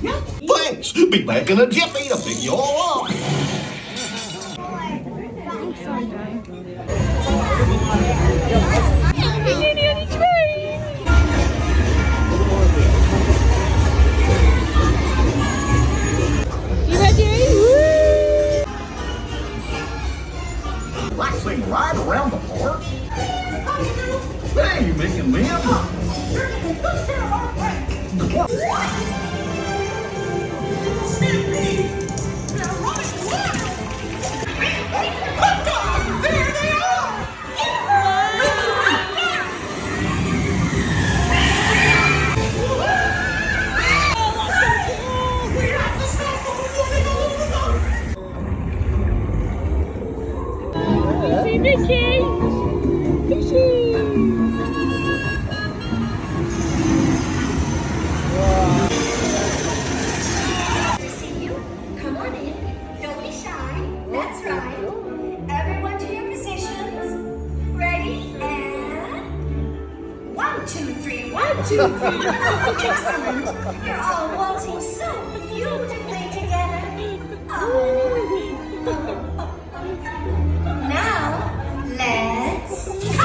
Thanks. Be back in a jiffy to pick you all up. You ready? Woo! Waxing right around the park. Hey, Mick and Min. See Mickey! Fishy! To see you. Come on in. Don't be shy. That's right. Everyone to your positions. Ready? And 1, 2, 3. 1, 2, 3. Excellent. You're all waltzing so beautifully together. Oh. Now, let's